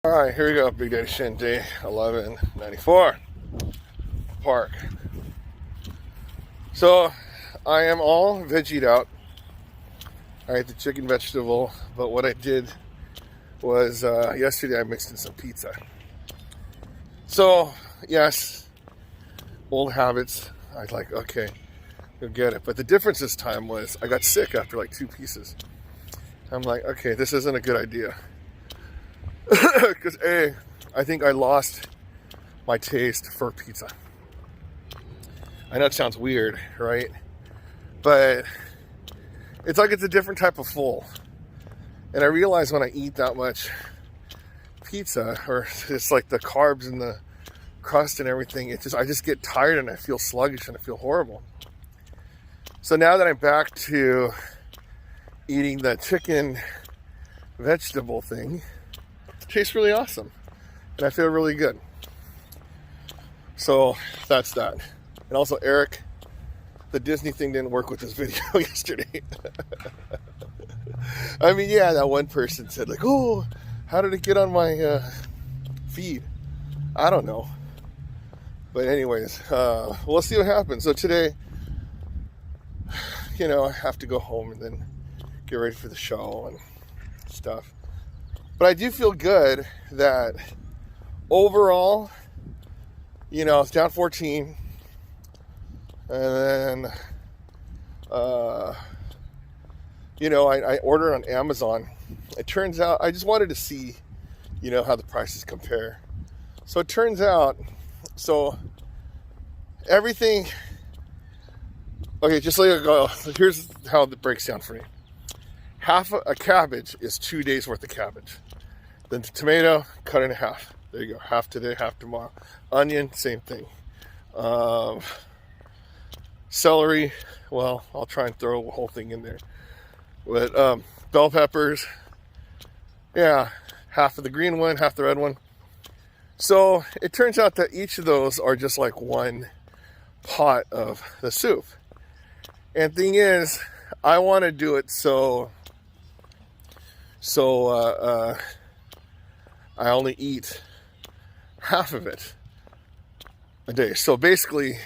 All right, here we go. Big Daddy Shin Day 1194 Park. So I am all veggie'd out. I ate the chicken vegetable, but what I did was yesterday I mixed in some pizza. So yes, old habits. I was like, okay, go get it. But the difference this time was I got sick after like 2 pieces. I'm like, okay, this isn't a good idea. Because I think I lost my taste for pizza. I know it sounds weird, right? But it's like it's a different type of full. And I realize when I eat that much pizza, or it's like the carbs and the crust and everything, I just get tired and I feel sluggish and I feel horrible. So now that I'm back to eating the chicken vegetable thing, it tastes really awesome. And I feel really good. So that's that. And also, Eric, the Disney thing didn't work with this video yesterday. I mean, yeah, that one person said like, oh, how did it get on my feed? I don't know. But anyways, we'll see what happens. So today, I have to go home and then get ready for the show and stuff. But I do feel good that overall, it's down 14. And then, I ordered on Amazon. It turns out, I just wanted to see, how the prices compare. So it turns out, everything, okay, just let it go. Here's how it breaks down for me. Half a cabbage is 2 days worth of cabbage. Then the tomato, cut in half. There you go. Half today, half tomorrow. Onion, same thing. Celery, well, I'll try and throw the whole thing in there. But bell peppers, yeah, half of the green one, half the red one. So it turns out that each of those are just like one pot of the soup. And thing is, I want to do it so I only eat half of it a day. So basically,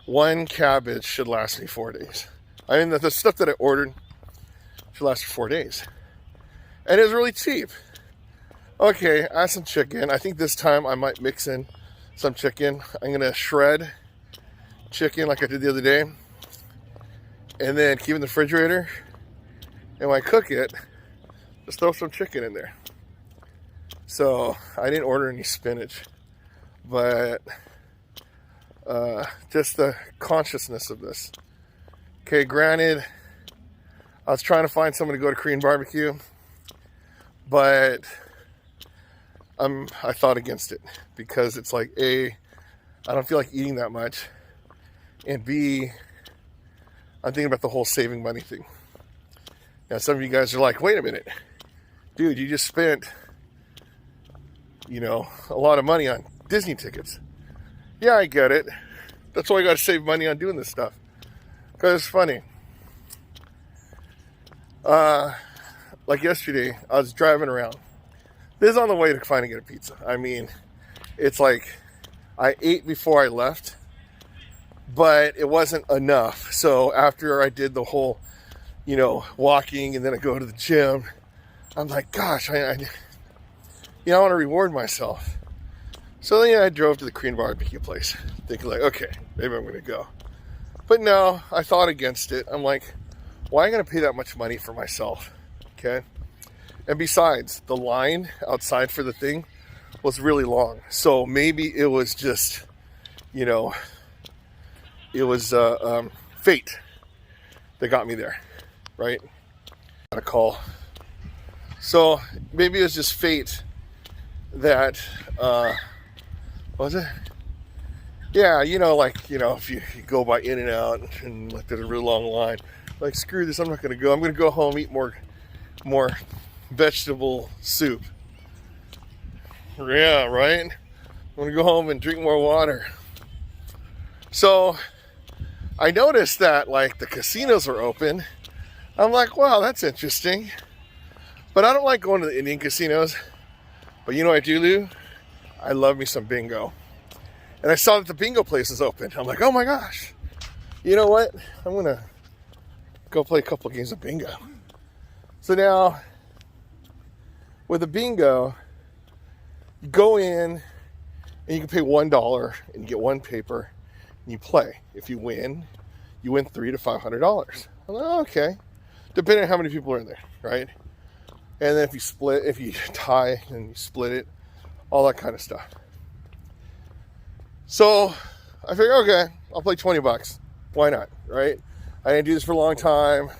one cabbage should last me 4 days. I mean, the stuff that I ordered should last for 4 days. And it was really cheap. Okay, I have some chicken. I think this time I might mix in some chicken. I'm going to shred chicken like I did the other day. And then keep it in the refrigerator. And when I cook it, just throw some chicken in there. So I didn't order any spinach. But just the consciousness of this. Okay, granted, I was trying to find someone to go to Korean barbecue, but I thought against it because it's like, A, I don't feel like eating that much, and B, I'm thinking about the whole saving money thing. Now, some of you guys are like, wait a minute, dude, you just spent, a lot of money on Disney tickets. Yeah, I get it. That's why I got to save money on doing this stuff. Because it's funny. Like yesterday, I was driving around. This is on the way to finally get a pizza. I mean, it's like I ate before I left, but it wasn't enough. So after I did the whole, walking and then I go to the gym, I'm like, gosh, I want to reward myself. So then I drove to the Korean barbecue place, thinking like, okay, maybe I'm going to go. But no, I thought against it. I'm like, why am I going to pay that much money for myself? Okay. And besides, the line outside for the thing was really long. So maybe it was just, it was fate that got me there, right? Got a call. So maybe it was just fate that, was it? Yeah, if you go by In-N-Out and like there's a really long line, like screw this, I'm not gonna go. I'm gonna go home, eat more vegetable soup. Yeah, right? I'm gonna go home and drink more water. So I noticed that like the casinos are open. I'm like, wow, that's interesting. But I don't like going to the Indian casinos But you know what I do? I love me some bingo. And I saw that the bingo place is open. I'm like, oh my gosh. You know what? I'm going to go play a couple of games of bingo. So now, with the bingo, you go in and you can pay $1 and you get one paper and you play. If you win $300 to $500. I'm like, oh, okay. Depending on how many people are in there, right? And then if you tie and you split it, all that kind of stuff. So I figured, okay, I'll play $20. Why not, right? I didn't do this for a long time.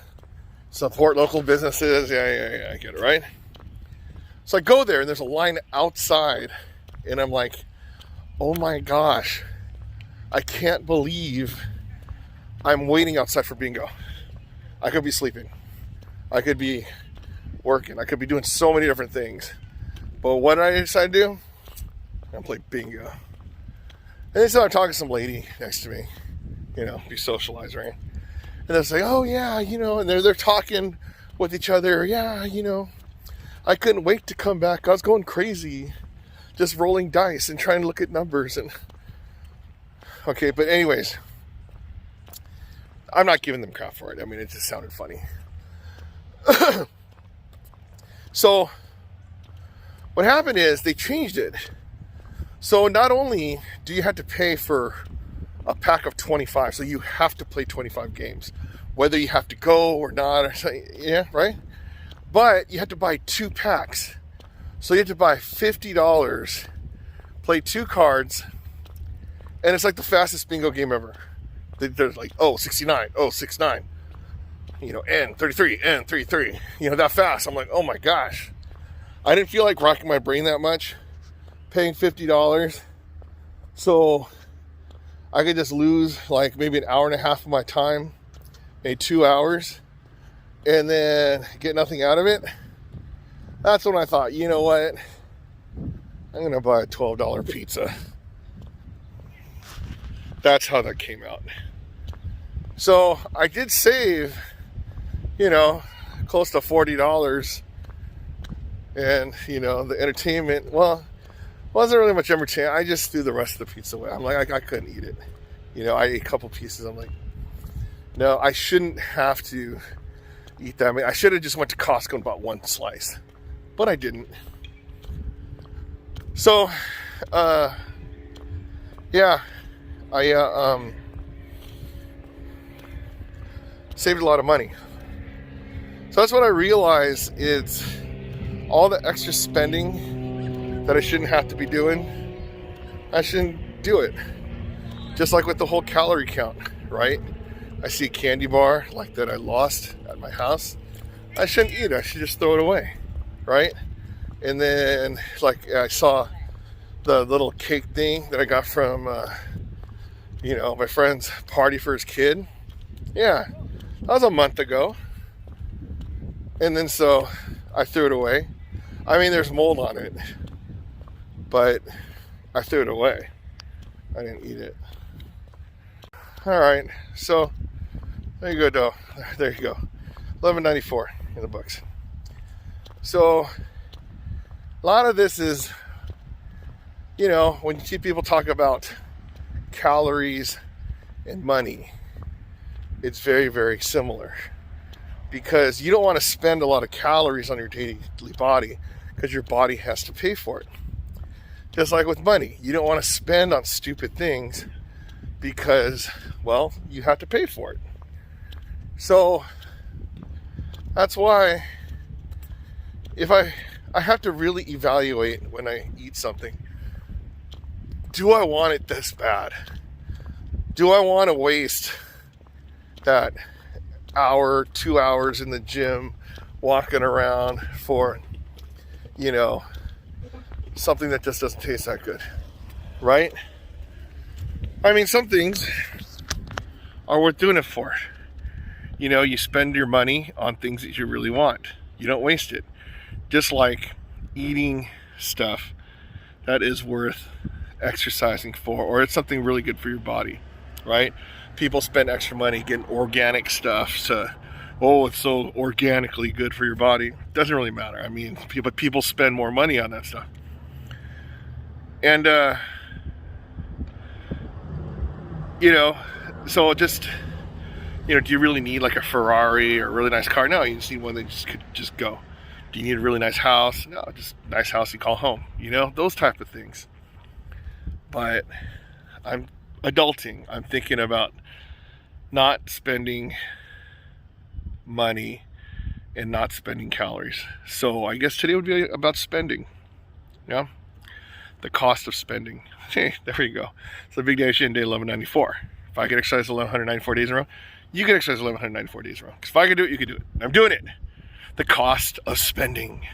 Support local businesses. Yeah, I get it, right? So I go there and there's a line outside and I'm like, oh my gosh, I can't believe I'm waiting outside for bingo. I could be sleeping. I could be working. I could be doing so many different things. But what did I decide to do? I'm going to play bingo. And then so I'm talking to some lady next to me. You know, be socialized, right? And they're like, oh yeah, you know, and they're talking with each other. Yeah, you know, I couldn't wait to come back. I was going crazy. Just rolling dice and trying to look at numbers. And okay, but anyways, I'm not giving them crap for it. I mean, it just sounded funny. So what happened is they changed it. So not only do you have to pay for a pack of 25, so you have to play 25 games, whether you have to go or not, or something, yeah, right? But you have to buy 2 packs. So you have to buy $50, play 2 cards, and it's like the fastest bingo game ever. There's like, oh, 69, oh, 69, you know, N, 33, N, 33, you know, that fast. I'm like, oh my gosh. I didn't feel like rocking my brain that much, paying $50. So I could just lose like maybe an hour and a half of my time, maybe 2 hours, and then get nothing out of it. That's when I thought, you know what? I'm going to buy a $12 pizza. That's how that came out. So I did save, you know, close to $40. And, you know, the entertainment, well, wasn't really much entertainment. I just threw the rest of the pizza away. I'm like, I couldn't eat it. You know, I ate a couple pieces. I'm like, no, I shouldn't have to eat that. I mean, I should have just went to Costco and bought 1 slice. But I didn't. So, yeah, I saved a lot of money. So that's what I realized. It's all the extra spending that I shouldn't have to be doing. I shouldn't do it. Just like with the whole calorie count, right? I see a candy bar like that I lost at my house. I shouldn't eat it. I should just throw it away, right? And then like I saw the little cake thing that I got from, you know, my friend's party for his kid. Yeah, that was a month ago. And then so I threw it away. I mean, there's mold on it, but I threw it away. I didn't eat it. All right, so there you go, though. There you go, $11.94 in the books. So a lot of this is, you know, when you see people talk about calories and money, it's very, very similar, because you don't want to spend a lot of calories on your daily body because your body has to pay for it. Just like with money, you don't want to spend on stupid things because, well, you have to pay for it. So that's why if I have to really evaluate when I eat something. Do I want it this bad? Do I want to waste that hour, 2 hours in the gym walking around for, you know, something that just doesn't taste that good, right? I mean, some things are worth doing it for. You know, you spend your money on things that you really want. You don't waste it. Just like eating stuff that is worth exercising for, or it's something really good for your body, right? People spend extra money getting organic stuff to, oh, it's so organically good for your body. Doesn't really matter. I mean, people spend more money on that stuff. And, you know, so just, you know, do you really need like a Ferrari or a really nice car? No, you just need one that just could just go. Do you need a really nice house? No, just a nice house you call home. You know, those type of things. But I'm adulting. I'm thinking about not spending money and not spending calories. So I guess today would be about spending. Yeah, the cost of spending. Hey, there you go. So the big day day 1194. If I could exercise 1194 days in a row, you can exercise 1194 days in a row. Because if I could do it, you could do it. I'm doing it. The cost of spending.